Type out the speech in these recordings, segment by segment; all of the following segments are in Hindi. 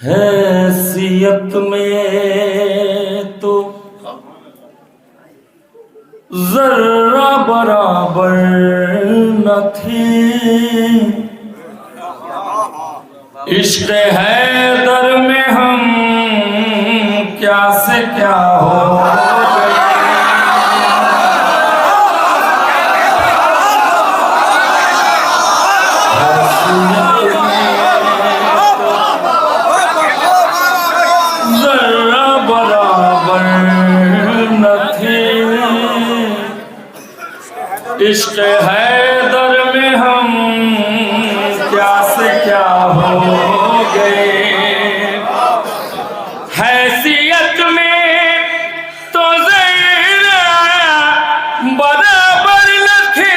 हैसियत में तो जर्रा बराबर न थी, इश्क़ हैदर में हम क्या से क्या हो गए। जर्रा बराबर न थी, इश्क़ हैदर में हम क्या से क्या हो गए। हैसियत में तो ज़रा बराबर न थे,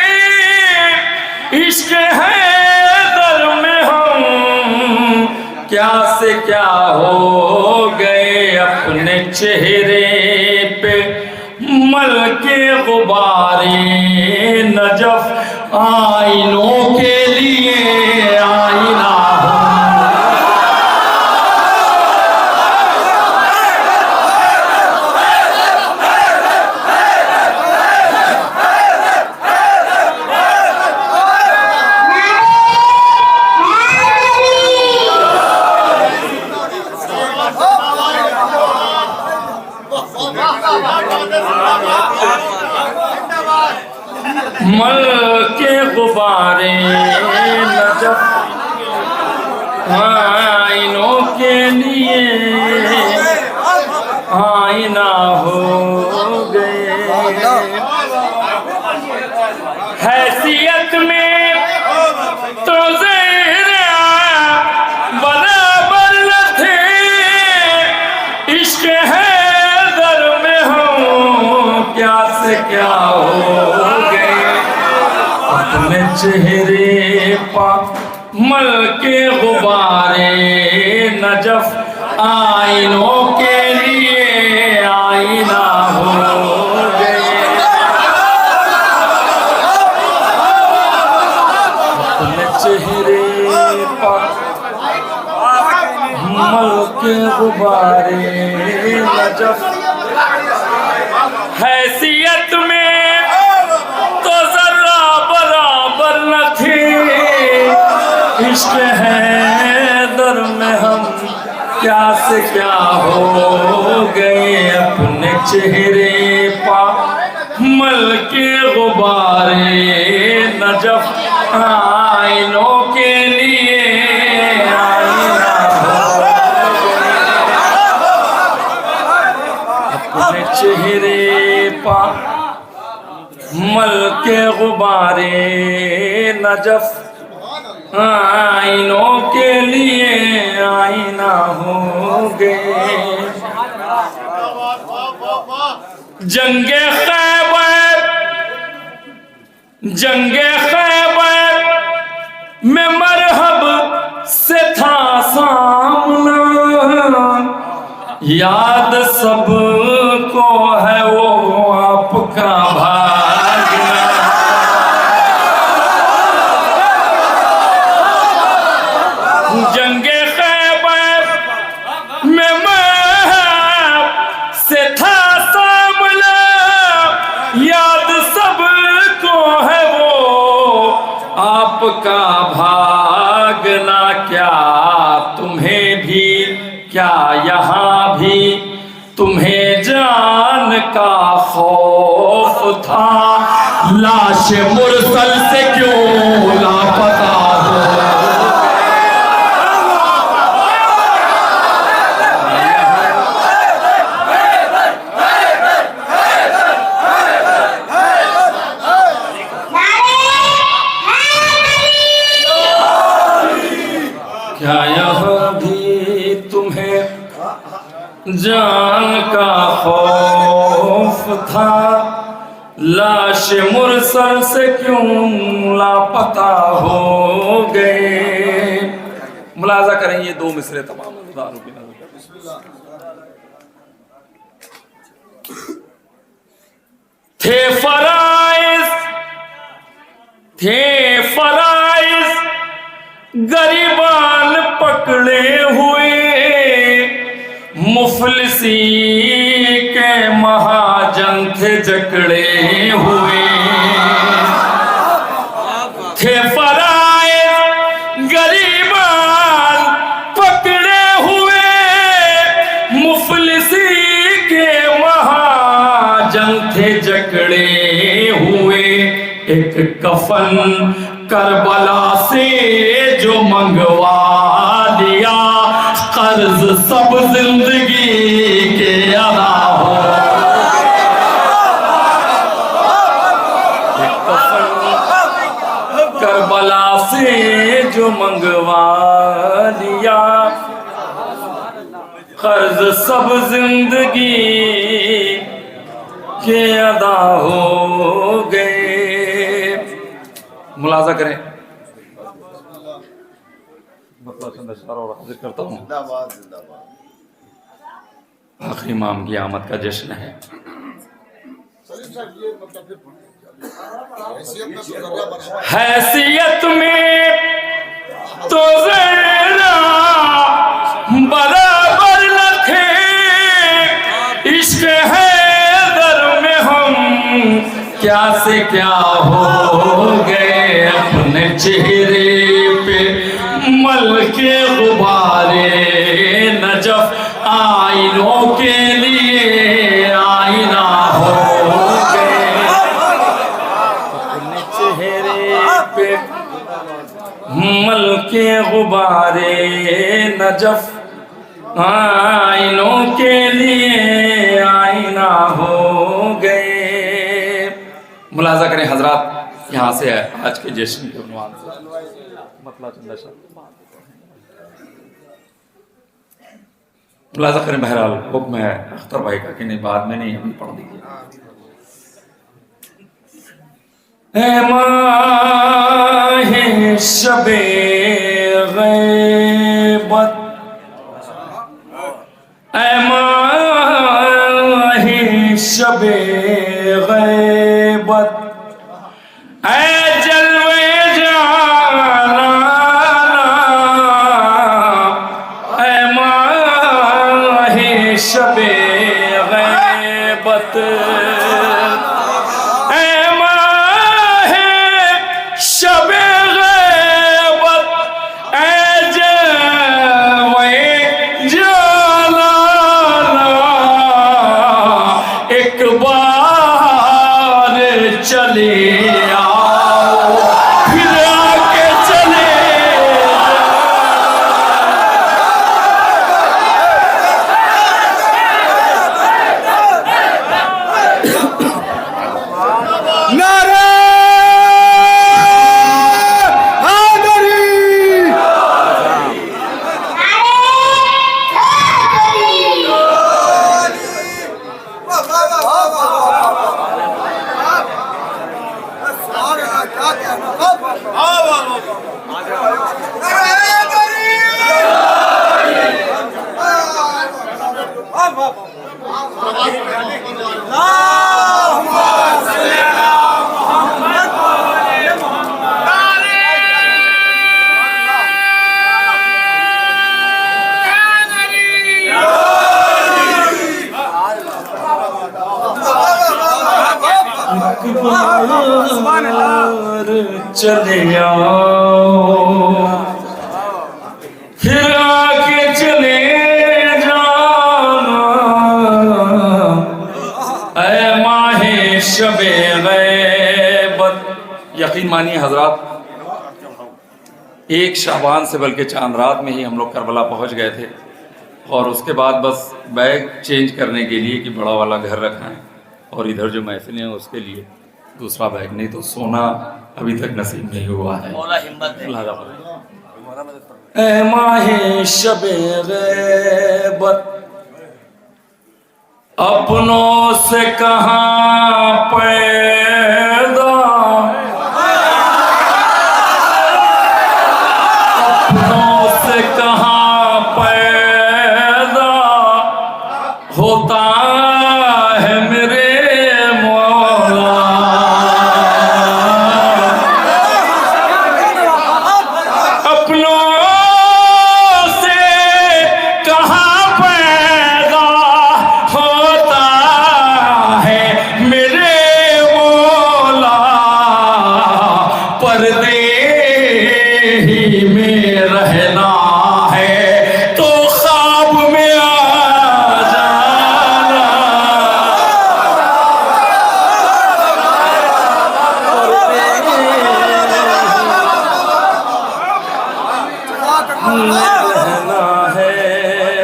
इश्क़ हैदर में हम क्या से क्या हो गए। अपने चेहरे पे मल के गुब्बारे नजफ आईनों के लिए आईना मल के गुब्बारे नजफ आईनों के लिए आईना हो गए। हैसियत में तो ज़रा बराबर न थे, इश्क़ हैदर में हम क्या से क्या हो गए। अपने चेहरे पर मल के गुब्बारे नजफ आईनों के लिए आईना हो गए। अपने चेहरे पर मल के गुब्बारे नजफ हैसियत में तो जर्रा बराबर न थी, इश्क़ हैदर में हम क्या से क्या हो गए। अपने चेहरे पर मल के गुब्बारे नजफ आईनों के लिए आईना हो गए। अपने चेहरे पर मल के गुब्बारे नजफ आईनों के लिए आईना हो गए। जंगे खैबर में मरहब से था सामना, याद सबको है वो आपका भागना। जंगे खैबर में महब से था सामना, याद सबको है वो आपका भागना। क्या तुम्हें भी क्या यहाँ भी तुम्हें जान का खौफ था, लाश मुरसल से क्यों लापता हो। क्या यहाँ भी तुम्हें जान का खौफ था, लाश मुरसल से क्यों लापता हो गए। मुलाजा करें ये दो मिसरे तमाम मज़ेदारों की नज़र। थे फराइज गरीबान पकड़े हुए, मुफलिसी के महाजन थे जकड़े हुए, थे फराए गरीबान पकड़े हुए। मुफलिसी के महाजन थे जकड़े हुए। एक कफन करबला से जो मंगवा दिया, कर्ज सब जिंदगी के अदा हो। एक कफन करबला से जो मंगवा दिया, कर्ज सब जिंदगी के अदा हो गए। मुलाजा करें। और हाजिर करता हूँ, आखिरी इमाम की आमद का जश्न है। हैसियत में तो जरा बराबर न थे, इश्क है दर में हम क्या से क्या हो गए। अपने चेहरे पे मल के गुब्बारे नजफ आईनों के लिए आईना हो गए। अपने चेहरे पे मल के गुब्बारे नजफ आईनों के लिए आईना हो गए। मुलाजा करें हजरात, यहाँ से है आज के जश्न के उन्वान से मुलाजा करें। बहरहाल हुक्म है अख्तर भाई का कि नहीं, बाद में नहीं, अभी पढ़ दीजिए। ऐ माहे शबे गैबत, ऐ माहे शबे गैबत, ऐ जलवे जाना, ऐ माहे शबे गैबत, ऐ माहे शबे गैबत, ऐ जलवे जाना, एक बार चले आओ, फिर आके चले नारे हैदरी। चले आओ, फिर आके चले जाना, ऐ माहे शबे गैबत। यकीन मानिए हजरात, एक शाबान से बल्कि चांद रात में ही हम लोग करबला पहुंच गए थे, और उसके बाद बस बैग चेंज करने के लिए कि बड़ा वाला घर रखना है, और इधर जो महफिलें हैं उसके लिए दूसरा बैग, नहीं तो सोना अभी तक नसीब नहीं हुआ है। ऐ माहे शबे गैबत, अपनों से कहाँ पैदा, अपनों से कहाँ पैदा होता है मेरे मौला। अपनों से कहाँ पैदा रहना है।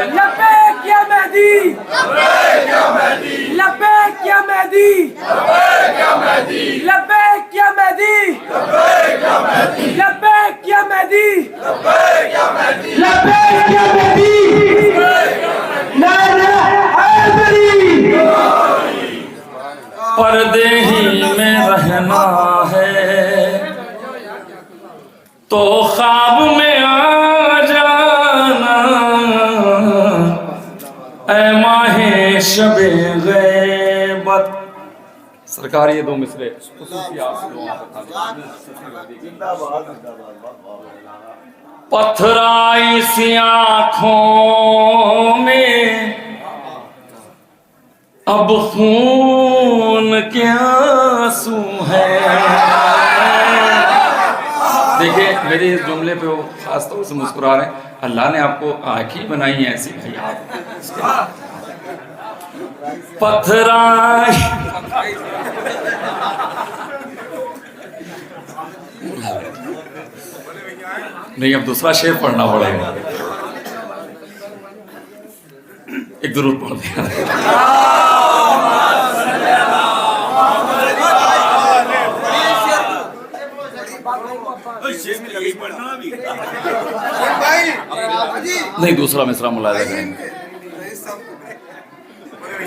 लब्बैक या मेहदी, लब्बैक या मेहदी, लब्बैक या मेहदी, लब्बैक या मेहदी, लब्बैक या मेहदी, नारे हैदरी। पर्दे ही में रहना है तो ख्वाब में आ जाना, ऐ माहे शबे गैबत। सरकार ये दो मिसरे खुसूसी आसियों पथराई सी आँखों में अब खून के आंसू है। देखिए मेरे इस जुमले पे वो खास तौर से मुस्कुरा रहे हैं। अल्लाह ने आपको आँखें बनाई हैं ऐसी भाई, आप पथराई नहीं, अब दूसरा शेर पढ़ना पड़ेगा। एक दुरूद पढ़ दिया। नहीं, दूसरा मिसरा मुलाजा करेंगे।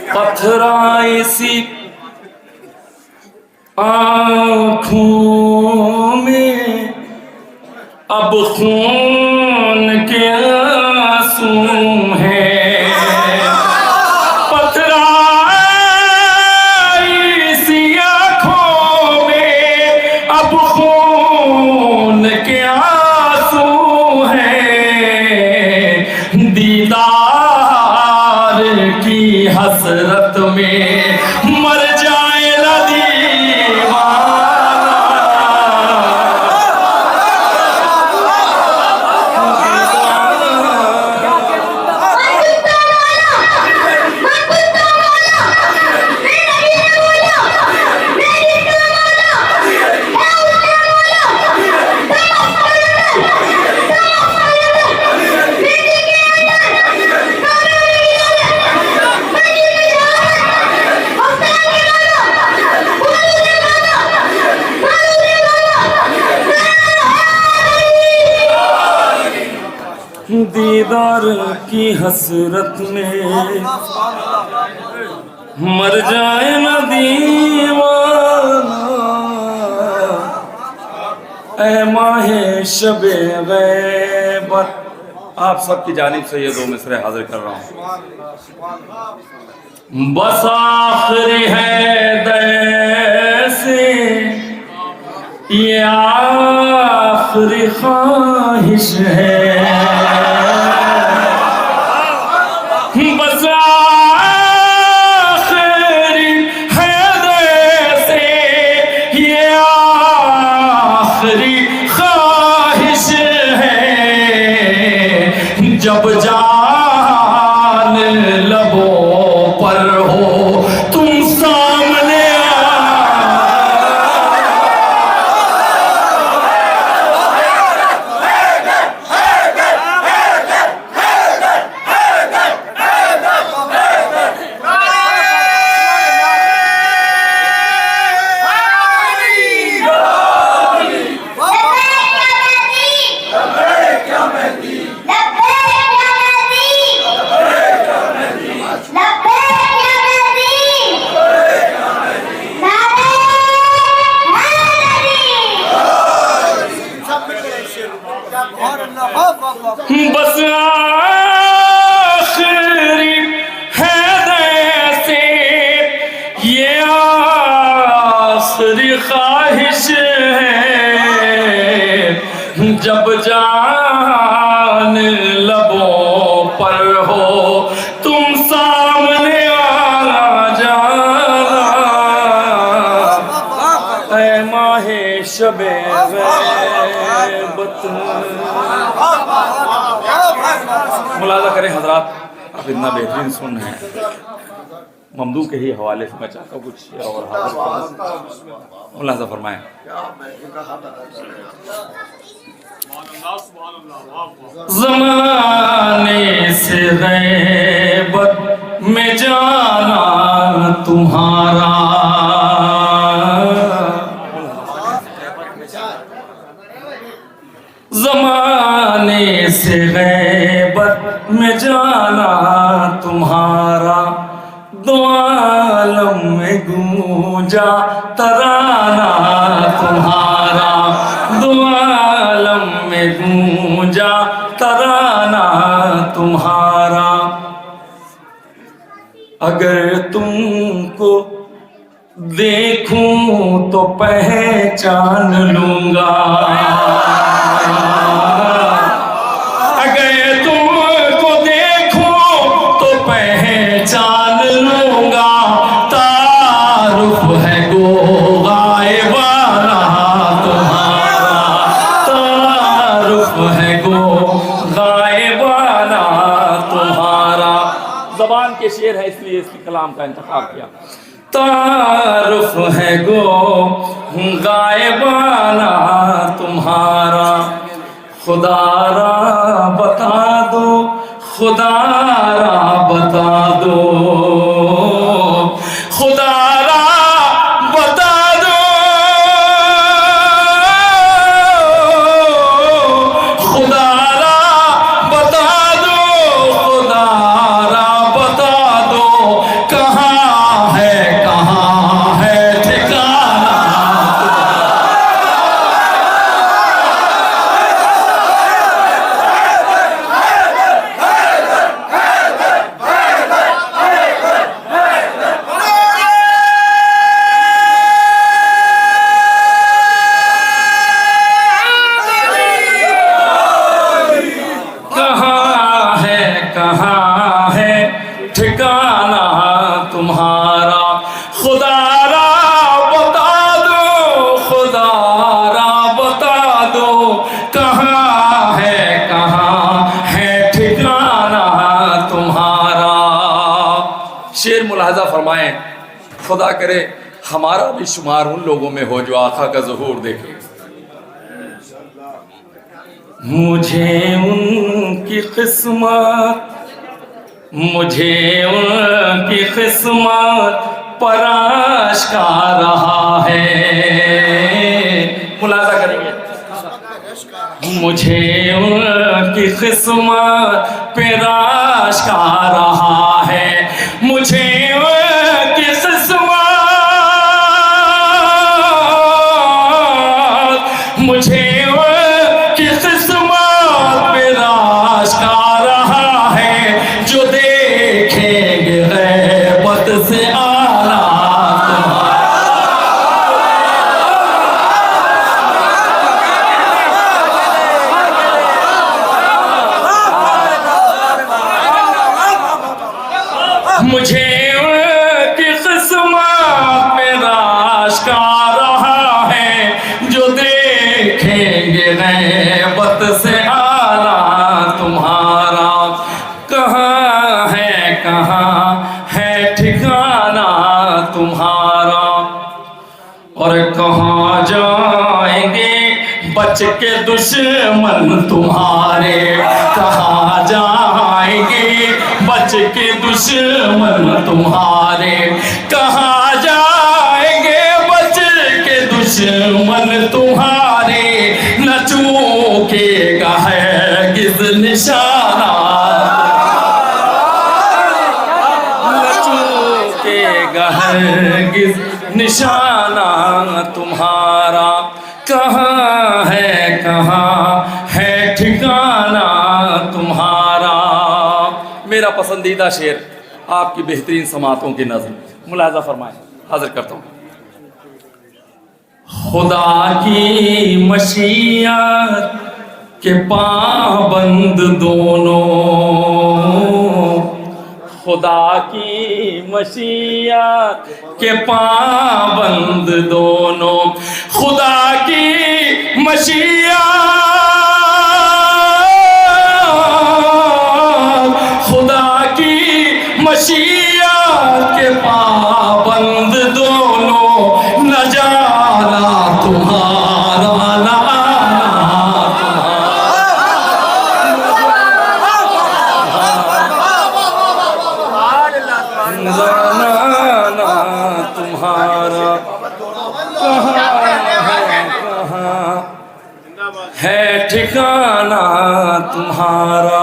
पथराई सी आँखों में अब खून के आंसू हैं। पथराई सी आँखों में अब खून के आंसू हैं। दीदार की हसरत में मर जाए ना दीदार की हसरत में मर जाए न दीवाना, ऐ माहे शबे गैबत। आप सबकी जानिब से ये दो मिसरे हाजिर कर रहा हूँ। बस आखिरी है दैसे ये आखिरी ख्वाहिश है। बस आखिरी है दैसे ये आखिरी ख्वाहिश है। जब जान लबों पर हो तुम सामने बस आखिरी है दैसे ये आखिरी ख्वाहिश है। जब जान लबों पर हो तुम सामने आ जाना, ऐ माहे शबे गैबत। मुलाजा करें हजरात, आप इतना बेहतरीन सुन रहे हैं। ममदू के ही हवाले से मैं चाहता हूँ कुछ और हाजिर करूं। मुलाजा फरमाएं। ज़माने से गैबत में जाना तुम्हारा, ज़माने से गैबत में जाना तुम्हारा, दो आलम में गूंजा तराना तुम्हारा, दो आलम में गूंजा तराना तुम्हारा। अगर तुमको देखूं तो पहचान लूंगा, अगर तुमको देखूं तो पहचान लूंगा। तारुफ है गो गायबाना तुम्हारा, तारुफ है गो गायबाना तुम्हारा। ज़बान के शेर है इसलिए इसकी कलाम का इंतखाब किया। तारुफ है गो गायबाना तुम्हारा, खुदारा बता दो, खुदारा बता दो, खुदारा बता दो, खुदारा बता दो, खुदारा बता दो, कहाँ है ठिकाना। कहाँ है ठिकाना तुम्हारा, खुदारा बता दो, खुदारा बता दो, कहाँ है ठिकाना तुम्हारा। शेर मुलाहजा फरमाएं, खुदा करे हमारा भी शुमार उन लोगों में हो जो आका का ज़हूर देखे। मुझे उनकी किस्मत, मुझे उनकी किस्मत पर आशका रहा है। मुलाजा करेंगे, मुझे उनकी किस्मत पर आशका रहा है, मुझे उनकी किस्मत, मुझे से आला मुझे उनकी किस्मत पे रास्ता रहा है, जो देखेंगे गैबत से आला तुम्हारा। कहाँ है ठिकाना तुम्हारा, और कहाँ जाएंगे बच के दुश्मन तुम्हारे, कहाँ जाएंगे बच के दुश्मन तुम्हारे, कहाँ जाएंगे बच के दुश्मन तुम्हारे। न चूकेगा है किस निशाना, हरगिज़ निशाना तुम्हारा। कहाँ है ठिकाना तुम्हारा। मेरा पसंदीदा शेर आपकी बेहतरीन समातों की नज़्म, मुलाज़ा फरमाएं, हाजिर करता हूँ। खुदा की मशीयत के पाबंद दोनों, खुदा की मशीयत के पाबंद दोनों, खुदा की मशीयत, खुदा की मशीयत के पाबंद दोनों। न जाना तुम्हारा न आना तुम्हारा, तुम्हारा।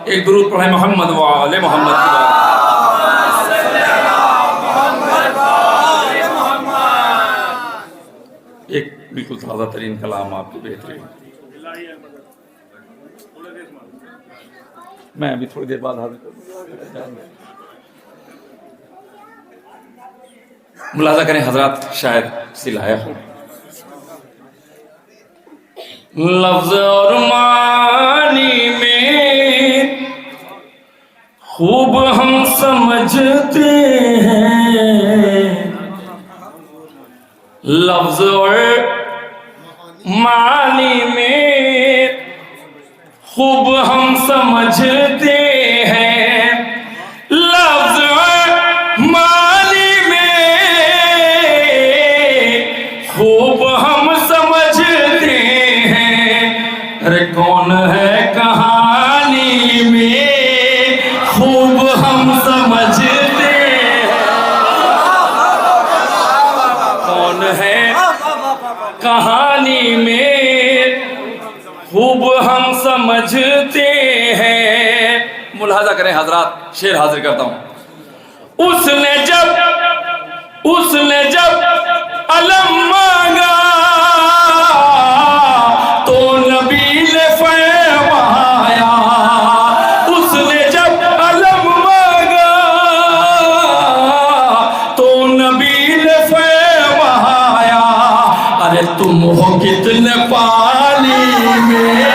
एक दुरूद पढ़े मोहम्मद वाले मोहम्मद की बात। एक बिल्कुल ताज़ा तरीन कलाम आपकी बेहतरीन। मैं अभी थोड़ी देर बाद हाजिर करूँगा। मुलाजा करें हजरात, शायद सिलाया हो। लफ्ज और मानी में खूब हम समझते हैं, लफ्ज और मानी में खूब हम समझते हैं, लफ्ज और मानी में खूब हम समझते हैं। अरे कौन है कहानी में खूब हम समझते हैं, कौन है कहानी में खूब हम समझते हैं। मुलाजा करें हजरात, शेर हाजिर करता हूं। उसने जब अलम मांगा तो नबी ने फरमाया, उसने जब अलम मांगा तो नबी ने फरमाया, अरे तुम हो कितने पानी में।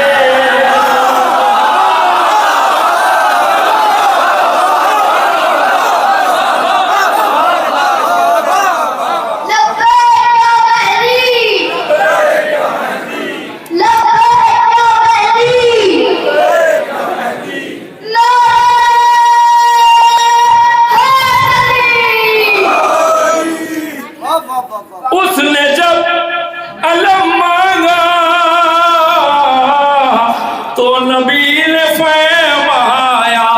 उसने जब अलम मांगा तो नबी ने फरमाया,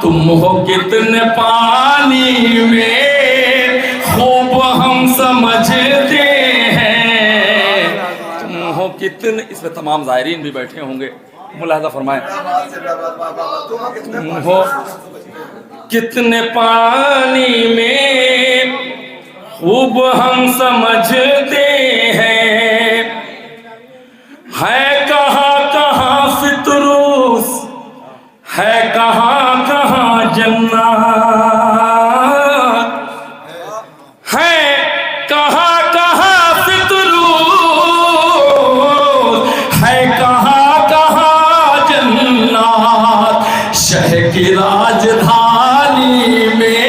तुम हो कितने पानी में खूब हम समझते हैं, तुम हो कितने। इसमें तमाम ज़ायरीन भी बैठे होंगे, मुलाहिज़ा फरमाएं। तुम हो कितने पानी में खूब हम समझते हैं, है कहाँ कहाँ फितरूस, है कहाँ कहाँ जन्नत, है कहाँ कहाँ फितरूस, है कहाँ कहाँ जन्नत। शहर की राजधानी में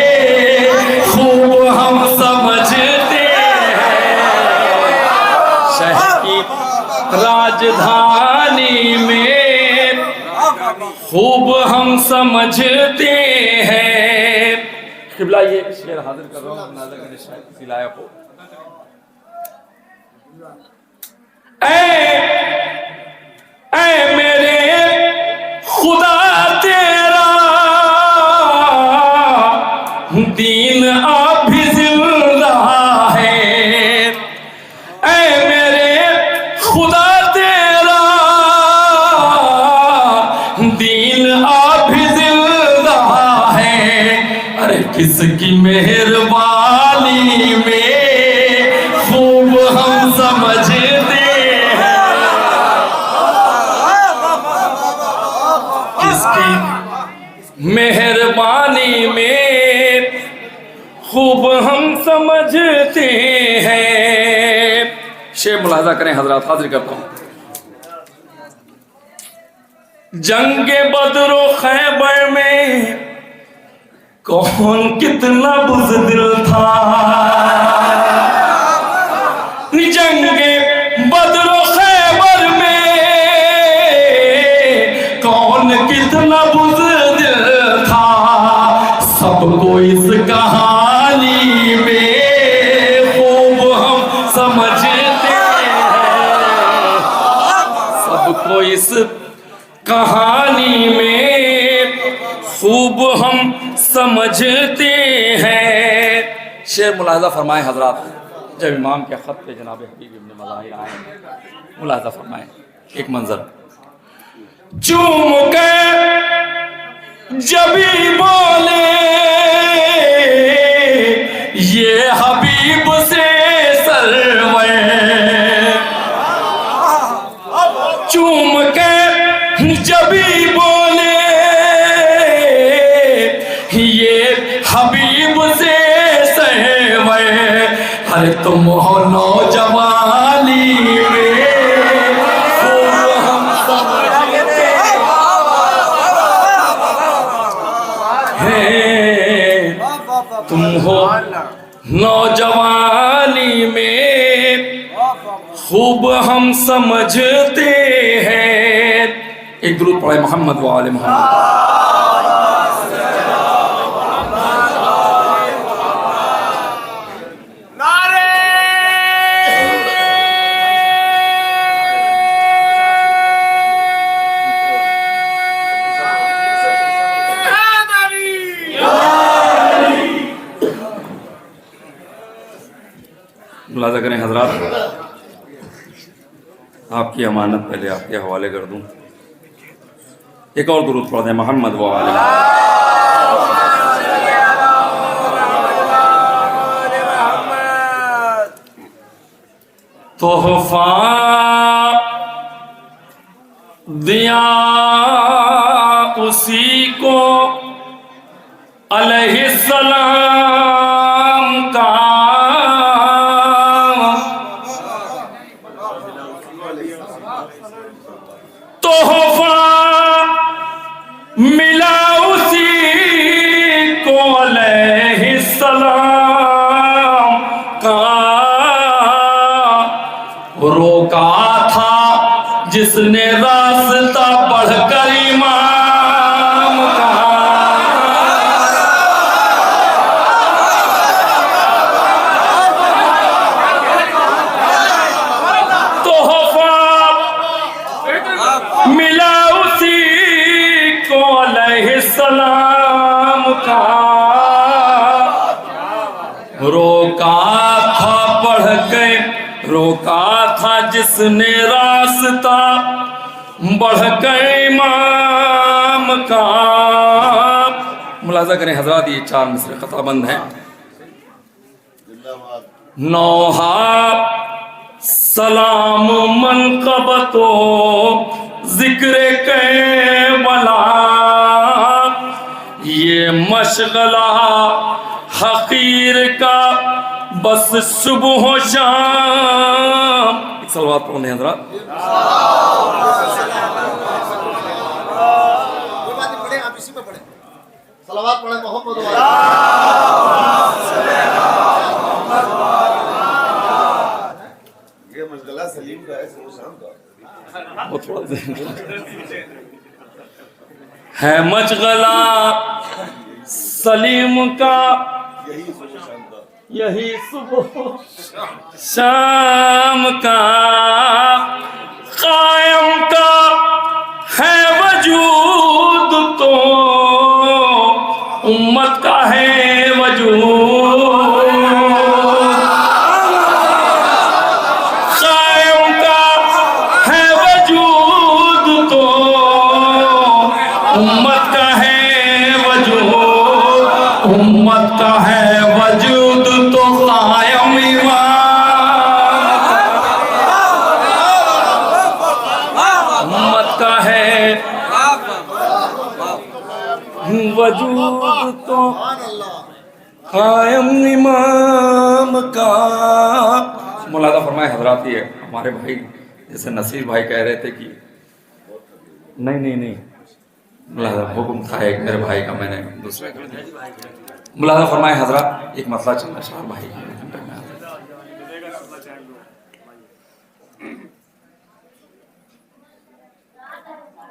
खूब हम समझते हैं, शहर की राजधानी में खूब हम समझते हैं। किबला ये शेर हाजिर कर रहा हूँ, नाज़र के शायद सिलाया हो। ऐ मेरे खुदा तेरा दीन अब भी जिंदा है, ऐ मेरे खुदा तेरा दीन अब भी जिंदा है। अरे किसकी मेहरबानी में खूब हम समझते हैं, किसकी मेहरबानी में खूब हम समझते हैं। शेर मुलाहिज़ा करें हजरात, हाजिर करता हूं। जंगे बदरो खैबर में कौन कितना बुज़दिल था, जंगे बदरो खैबर में कौन कितना बुज़दिल था। सबको इस कहानी में खूब हम समझते हैं, सबको इस कहानी में खूब हम समझते हैं। शेर मुलाहिज़ा फरमाएं हजरात, जब इमाम के ख़त पे जनाब हबीब इब्न मज़ाहिर आए, मुलाहिज़ा फरमाएं एक मंजर। चूम के जबी बोले ये हबीब से सरवे, चूम के जबी बोले ये हबीब से सरवे। अरे तुम हो नौजवानी में हम सब तुम हो नौजवानी में खूब हम समझते हैं। एक दुरूद पढ़े मोहम्मद व आले मोहम्मद। मुलाज़ा करें हजरात, आपकी अमानत पहले आपके हवाले कर दूं। एक और दुरूद पढ़ दें मोहम्मद व आले मोहम्मद। तोहफा दिया उसी को अलैहिस्सलाम का, तोहफा मिला उसी को अलैहिस्सलाम का। रोका था जिसने रास्ता बढ़कर इमाम का। तोहफा मिला उसी को अलैहिस्सलाम का। रोका था पढ़ के, रोका था जिसने रास्ता बढ़ कर इमाम का। मुलाज़ा करें हजरात, ये 4 मिसरे खताबंद हैं। नौहा सलाम मनक़बतो जिक्र के बला, ये मशगला हकीर का बस सुबह शाम। एक सलवात पढ़ने हजरात। आप इसी पे पढ़े सलावत पढ़े मोहम्मद। ये मशगला सलीम का है, सुबह शाम का वो थोड़ा है मशगला सलीम का, यही सुबह शाम का। कायम का है वजूद तो उम्मत का है वजूद। कायम का है वजूद तो उम्मत का है वजूद, उम्मत का है वजूद तो कायम उम्मत का है वजूद तो कायम इमाम का। मुलाज़ा फरमाए हजरात, ये हमारे भाई जैसे नसीर भाई कह रहे थे कि नहीं मुलाज़ा हुक्म था एक मेरे भाई का, मैंने दूसरे कर दिया। मुलाज़ा फरमाए हजरात, एक मसला चल रहा है भाई,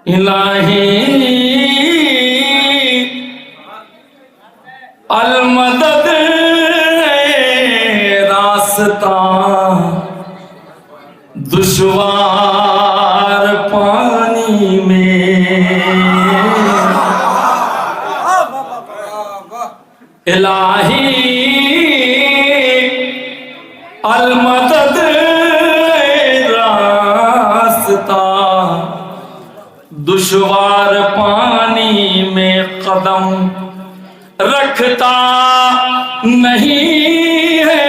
इलाही अलमदद रास्ता दुश्वार पानी में। इलाही अलमदद रास्ता दुश्वार पानी में कदम रखता नहीं है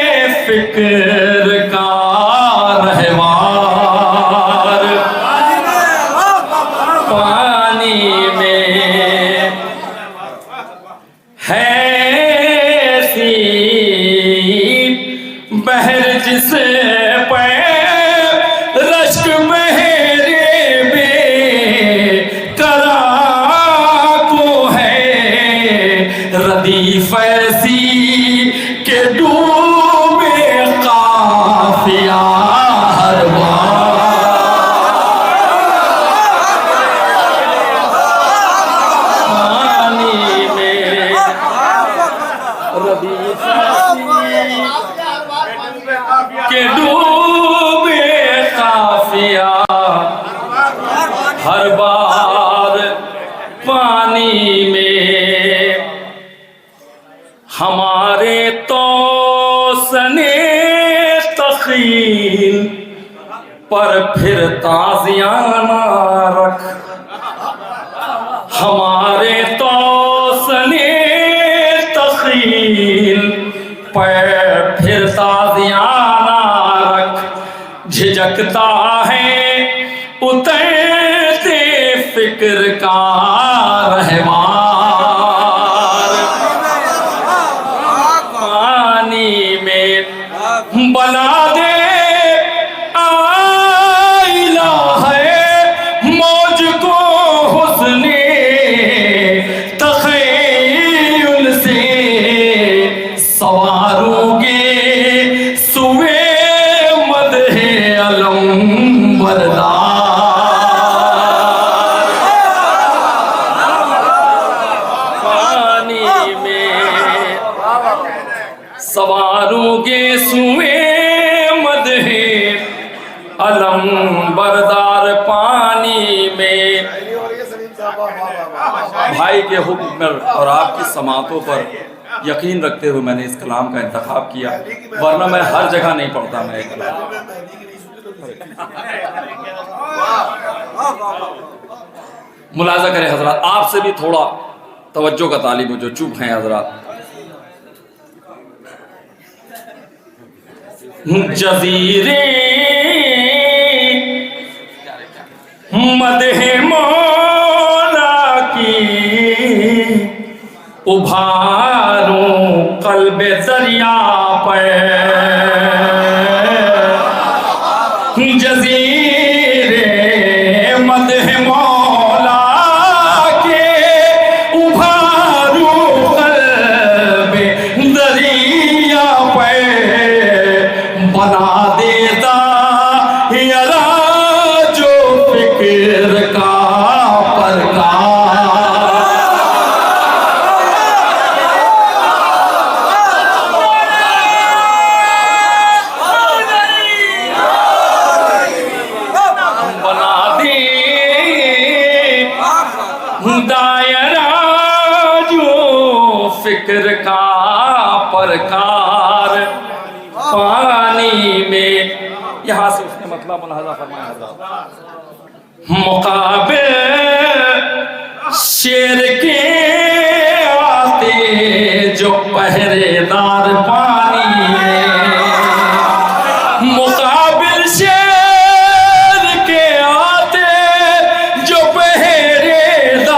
फिक्र का रहवार। पानी में है सी बहर जिसे पे रश्क बहरे बेकरा को है रदीफ ऐसी के डूबे काफिया हर पानी में रदीफ के डूबे काफिया हर बार पानी में। हमारे तो सने तखील पर फिर ताज़ियाना रख। हमारे तो सने तखील पर फिर ताज़ियाना रख। झिझकता है उतरते फिक्र का रहवार। पानी में बना दे आईला है मौज को हुस्ने तख़य्युल से सवारोगे सुवे मदहे अलम बरदार। पानी में सवारोगे सुवे मदहे अलम बरदार। पानी में भाई के हुक्म पर और आपकी समातों पर यकीन रखते हुए मैंने इस कलाम का इंतखाब किया, वरना मैं हर जगह नहीं पढ़ता। मैं एक कलाम मुलाजा करें हजरत, आपसे भी थोड़ा तवज्जो का तालिब हो जो चुप हैं हजरत। जज़ीरे मदहे मौला की उभारूं कल्बे दरिया पर। जज़ीरे मदहे मौला के उभारूं कल्बे दरिया पर। बना देता यारा जो फिक्र का दायरा जो फिक्र का परकार। पानी में यहाँ से उसने मतलब मुलाहाजा फरमाया मुकाबिल शेर के आते जो पहरेदार। पानी में मुकाबिल शेर के आते जो पहरेदार।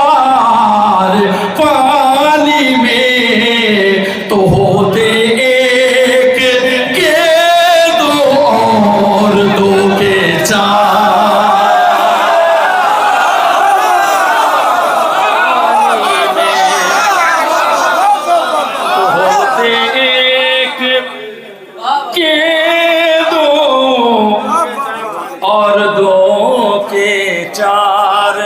पानी में तो होते एक के दो और दो के चार। के दो और दो के चार।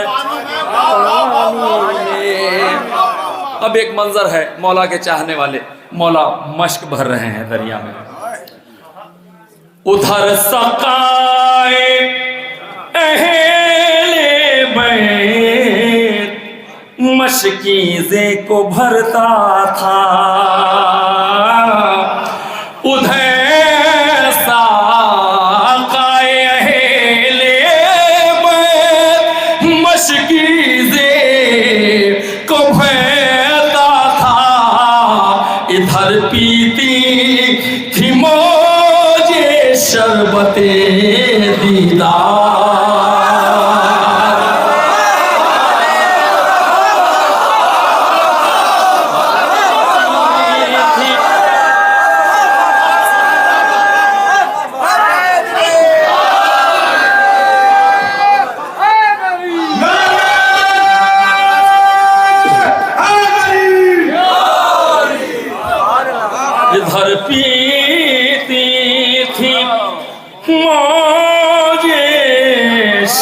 अब एक मंजर है, मौला के चाहने वाले मौला मश्क भर रहे हैं दरिया में। उधर सकाए अहले बैत मशकीज़े को भरता था। उधर साकाए अहले बैत मशकी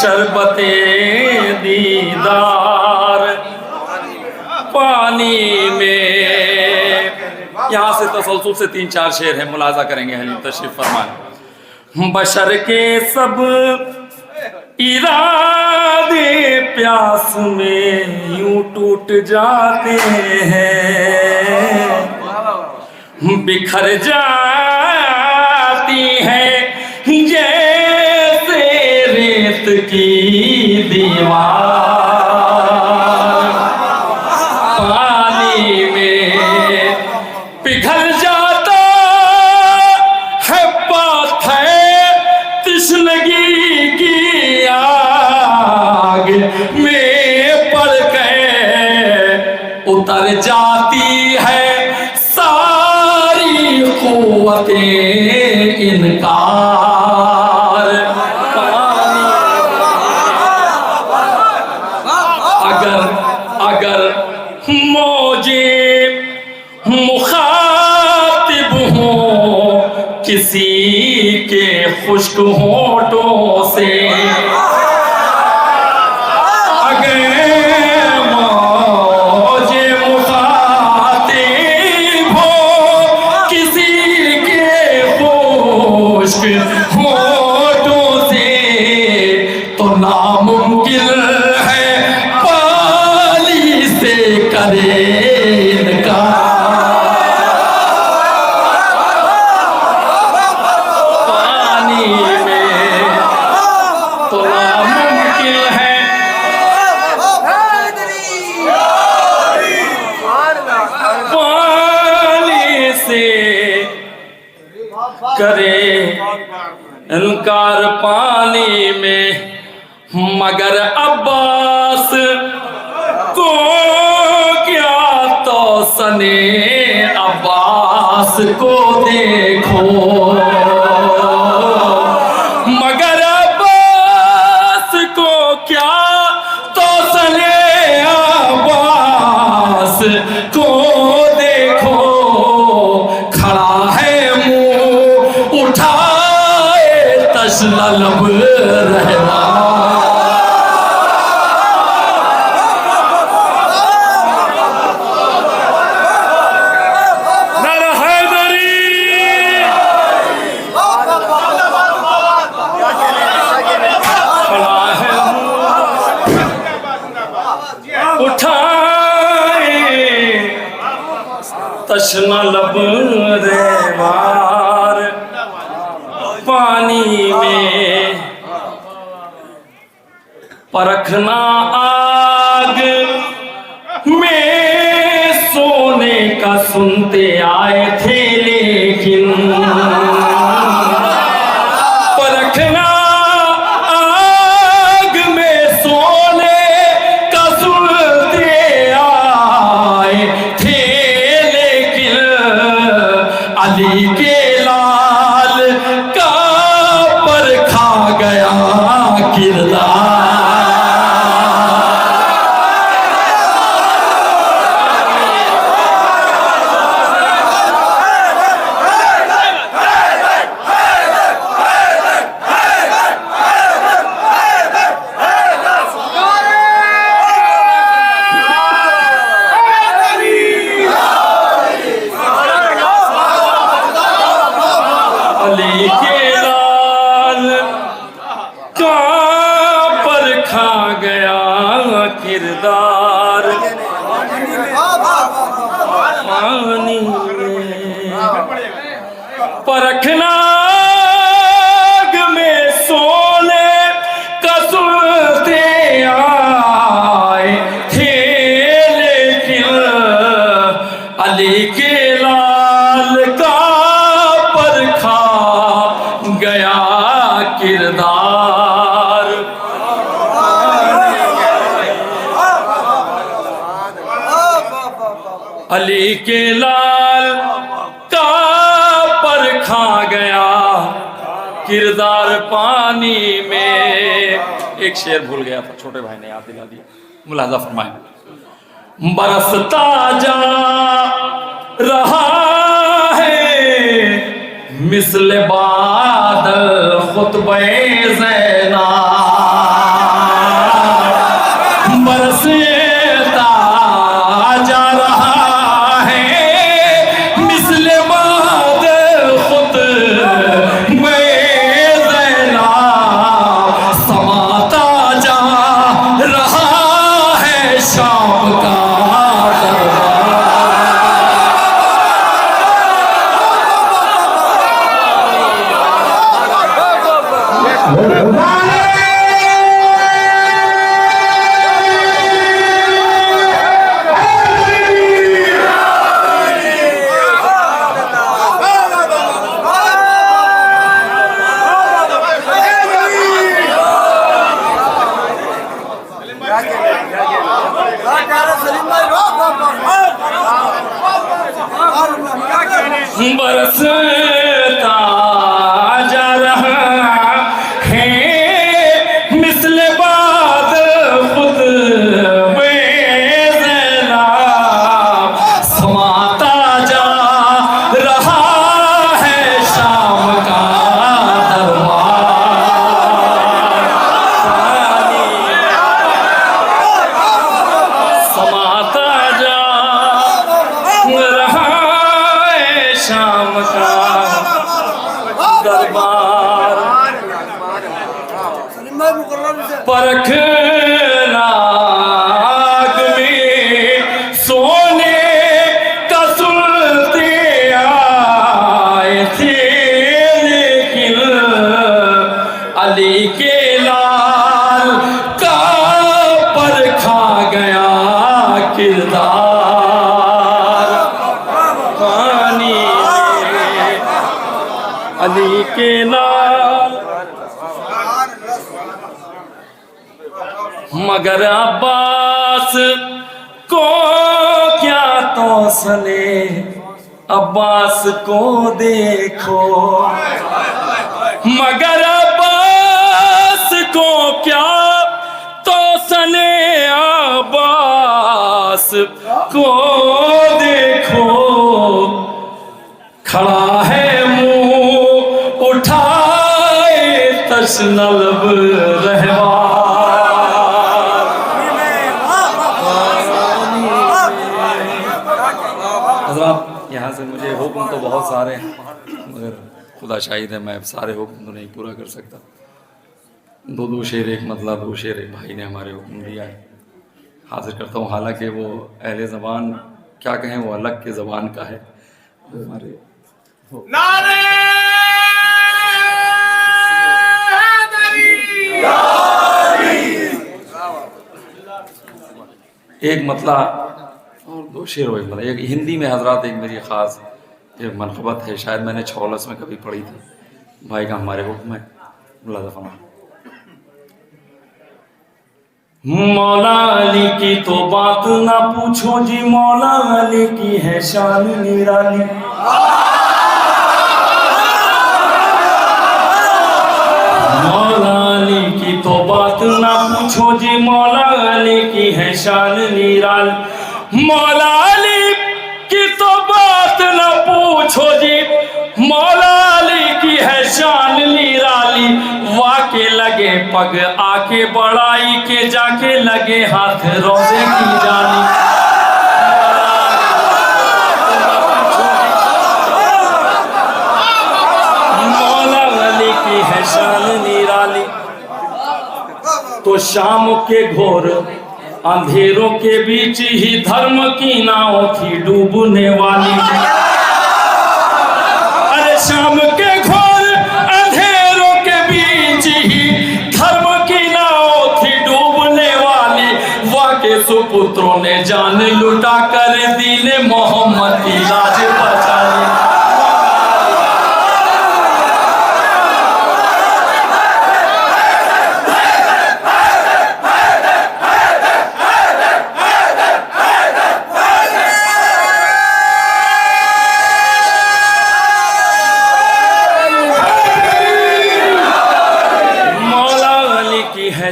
शरबते दीदार पानी में। यहाँ से तसलसल से 3-4 शेर हैं, मुलाजा करेंगे हलीम तशरीफ फरमाएं। बशर के सब इरादे प्यास में यूं टूट जाते हैं, बिखर जाती है जैसे रेत की दीवार पानी में। पिघल जाता है पाथर तिश्नगी की आग में पड़ के, उतर जाती है सारी कुव्वतें इनकार पानी। अगर मौजे मुखातिब हो किसी के खुश्क होठों से, अगर मौजे मुखातिब हो किसी के खुश्क होठों से, तो नामुमकिन है पाली से करे करे इनकार पानी में। मगर अब्बास को क्या तो सने अब्बास को देखो, मगर अब्बास को क्या तो सने अब्बास को देखो। खड़ा है मुंह उठाए तशना लब रहना, तशना लब रेवार पानी में। परखना आग में सोने का सुनते आए थे, लेकिन परखना आग में सोने का सुनते आए थे, अली के लाल का परखा गया किरदार। अली के लाल का परखा गया किरदार पानी में। परखना आग में सोने का सुनते आए थे, लेकिन अली के लाल का परखा गया किरदार। अली के लाल का परखा गया किरदार पानी में। एक शेर भूल गया था, छोटे भाई ने याद दिला दिया, मुलाजा फरमाए। बरसता जा रहा है मिस्ल बादल खुतबे ज़ैना, बरसता जा रहा है मिस्ले माद खुद में ज़ैला समाता जा रहा है शाम का बरसता जा रहा है मिस्ले बाद खुद में ज़ैला समाता जा रहा है शाम का समाता जा रहा है शाम का दरबार परख नाग में सोने का सुलते आए थे लेकिन अली के लाल का परखा गया किरदार पानी अली के लाल मगर अब्बास को क्या तो सने अब्बास को देखो मगर अब्बास को क्या तो सने अब्बास को देखो खड़ा है मुंह उठाए तशनलब रहवार हज़रात यहाँ से मुझे हुक्म तो बहुत सारे हैं मगर खुदा शाहिद है मैं सारे हुक्म तो नहीं पूरा कर सकता दो शेर एक मतलब दो शेर एक भाई ने हमारे हुक्म दिया है हाजिर करता हूँ हालांकि वो अहले ज़बान क्या कहें वो अलग के ज़बान का है हमारे नारे एक मतला और दो शेर हो एक मतलब एक हिंदी में हजरात एक मेरी ख़ास एक मनक़बत है शायद मैंने छौलस में कभी पढ़ी थी भाई का हमारे हुक्म है फरमा मौला अली की तो बात ना पूछो जी मौला अली की है शान निराली मौला अली की तो बात ना पूछो जी मौला अली की है शान निराली मौला अली की तो बात ना पूछो जी मौला अली की है शान निराली वाके लगे पग आके बड़ाई के जाके लगे हाथ रोजे की जानी मौला अली की है शान निराली तो शाम के घोर अंधेरों के बीच ही धर्म की नाव थी डूबने वाली अरे शाम के घोर अंधेरों के बीच ही धर्म की नाव थी डूबने वाली वाके सुपुत्रों ने जान लुटा कर दीने मोहम्मद की लाज बचाई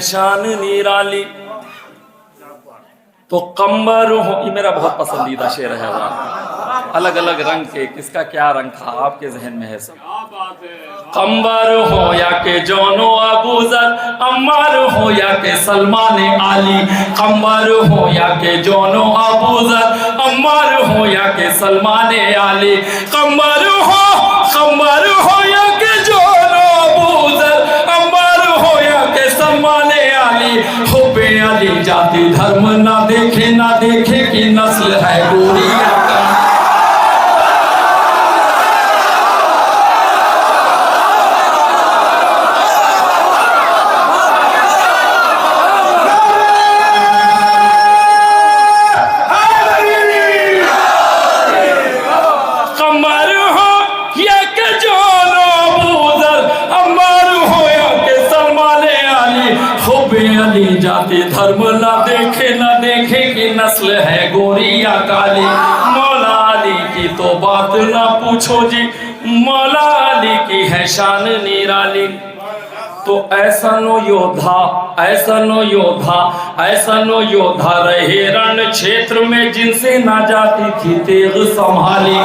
शान निराली तो कंबर हो ये मेरा बहुत पसंदीदा शेर है अलग अलग रंग के, किसका क्या रंग था आपके जहन में है सब? कम्बर हो या के जोनो अबूजर, अम्मार हो या के सलमान आली, कम्बर हो या के जोनो अबूजर, अम्मार हो या के सलमान आली, कम्बर हो या के जोनो अबूजर, अम्मार हो या के सलमान आली। हुब्बे अली जाति धर्म ना देखे कि नस्ल है गोरिया का। अली जाति धर्म ना देखे कि नस्ल है गोरिया काली। मौला अली की तो बात ना पूछो जी, मौला अली की है शान निराली। तो ऐसा नो योद्धा रहे रण क्षेत्र में, जिनसे ना जाती थी तेग संभाली।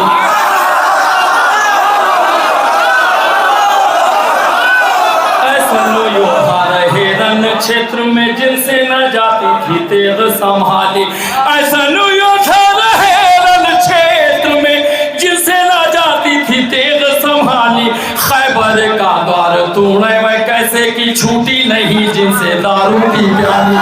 क्षेत्र में जिनसे न जाती थी तेग संभाली। ऐसा योद्धा रहे रण क्षेत्र में, जिनसे न जाती थी तेग संभाली। खैबर का द्वार तूने मैं कैसे की छूटी नहीं, जिनसे दारू की प्याली।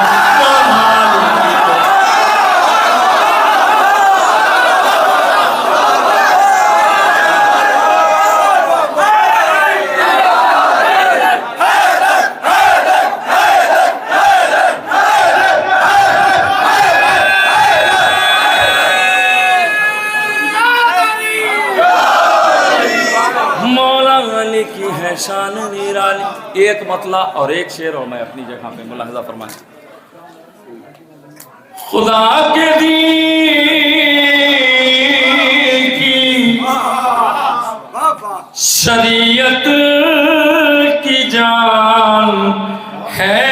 की है शान निराली। एक मतला और एक शेर और मैं अपनी जगह पे मुलाहजा फरमाएं। खुदा के दीन की शरीयत की जान है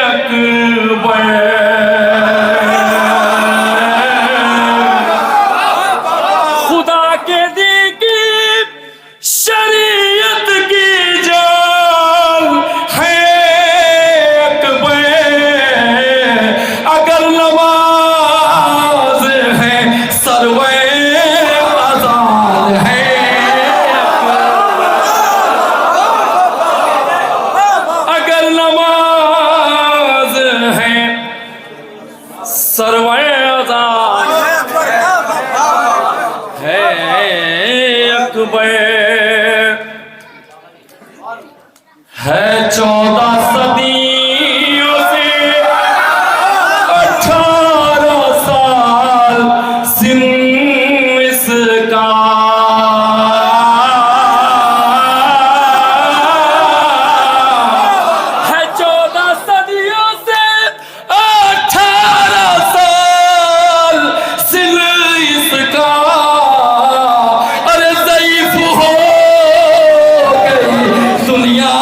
अकबर। खुदा के दीन की शरीयत की जान है अकबर। अगर नमाज है सरवे अज़ान है अगर नमाज है सरवे अज़ान है अकबर। है 14 सदियों से 18 साल सिम इसका। है 14 सदियों से 18 साल सिम इसका। अरे ज़ईफ़ हो गई दुनिया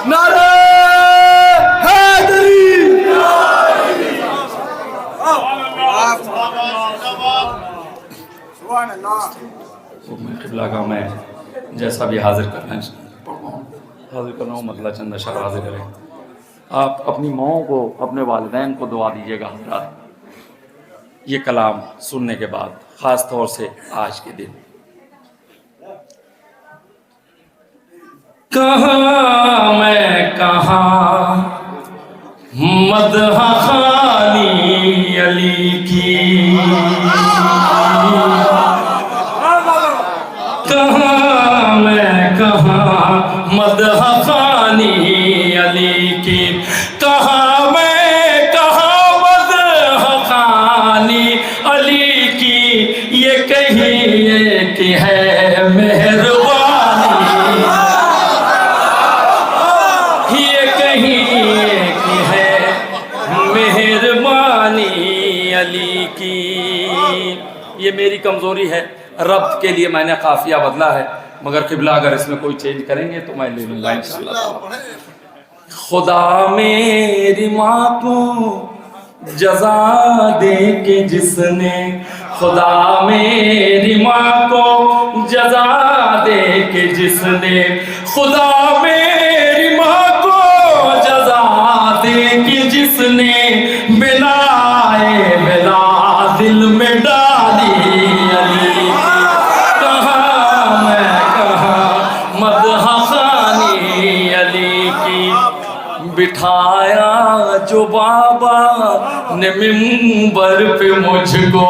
नारे हैदरी। क़िबला का मैं जैसा भी हाजिर करना हूँ मतलब चंद अशर हाजिर करें। आप अपनी माओं को, अपने वालिदैन को दुआ दीजिएगा हज़रात, ये कलाम सुनने के बाद, ख़ास तौर से आज के दिन। कहाँ मैं कहाँ मदह खानी अली की, कहाँ मैं कहाँ मदह खानी अली की, कहाँ मैं कहाँ मदह खानी अली की। ये कहिए कि है मेहरबानी, ये कहिए कि है मेहरबानी ये मेरी कमज़ोरी है, रब्त के लिए मैंने काफिया बदला है, मगर क़िबला अगर इसमें कोई चेंज करेंगे तो मैं ले लूँगा इंशाअल्लाह। खुदा मेरी माँ को जजा दे के जिसने, खुदा मेरी माँ को जजा दे के जिसने, खुदा मेरी माँ को जजा दे के जिसने, बिनाए बिना दिल में डाली अली, कहाँ मैं कहाँ मदह खानी अली की, बिठाया जो बाबा ने मिंबर पे मुझको,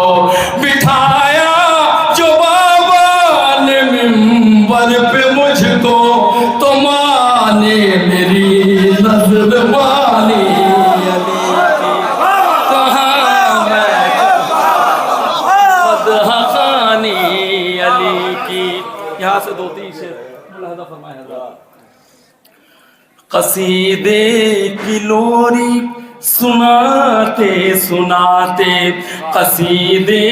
बिठाया जो बाबा ने मिंबर पे मुझको, तो माने मेरी नजर वाली अली की, कहाँ मैं मदह खानी अली की। यहाँ से 2-3 शेर मुलाहिजा फरमाए हज़रात। कसीदे की लोरी सुनाते सुनाते, कसीदे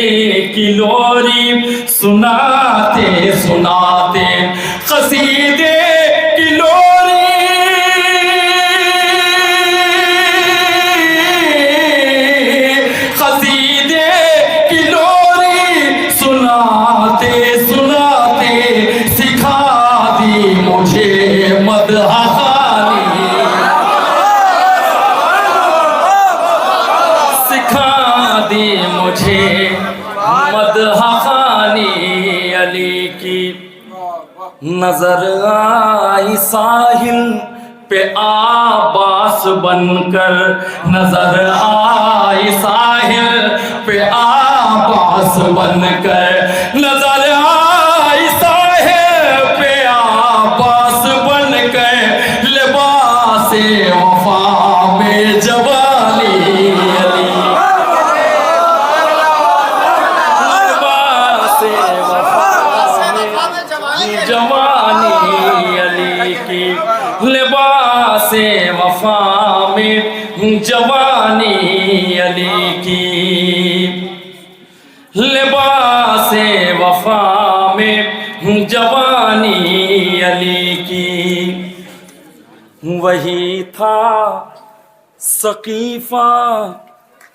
की लोरी सुनाते सुनाते, कसीदे की लोरी कसीदे की लोरी सुनाते सुनाते, सिखा दी मुझे मदह मुझे मदह खानी अली की। नजर आई साहिल पे आबास बनकर, नजर आई साहिल पे आबास बनकर, नजर आई साहिल पे आबास बनकर, लिबासे वफा में जवानी अली, जवानी अली की, लिबासे वफा में जवानी अली की, लिबासे वफा में जवानी अली की। वही था सकीफा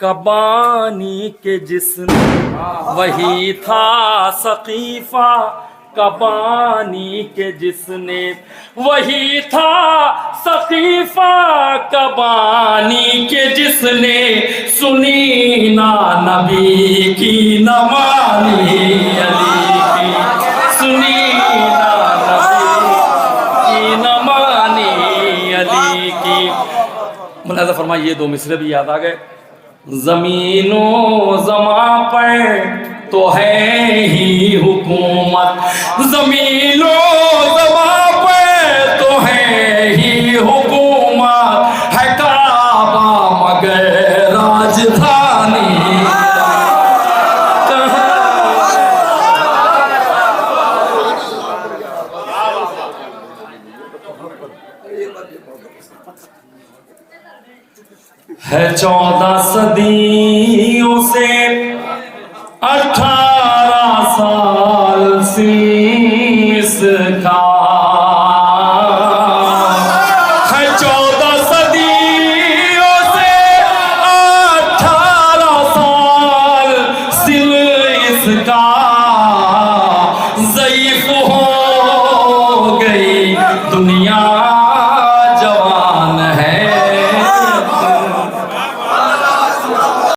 कबानी के जिसने, वही था सकीफा कबानी के जिसने, वही था सकीफा कबानी के जिसने, सुनी ना नबी की न मानी अली की, सुनी ना नबी की न मानी अली की। मुलाहिजा फरमाइए 2 मिसरे भी याद आ गए। ज़मीनो ज़मा पर तो है ही हुकूमत, ज़मीनो ज़मा पे तो है ही हुकूमत, है काबा मगर राजधानी है। 14 सदियों से 18 साल से इसका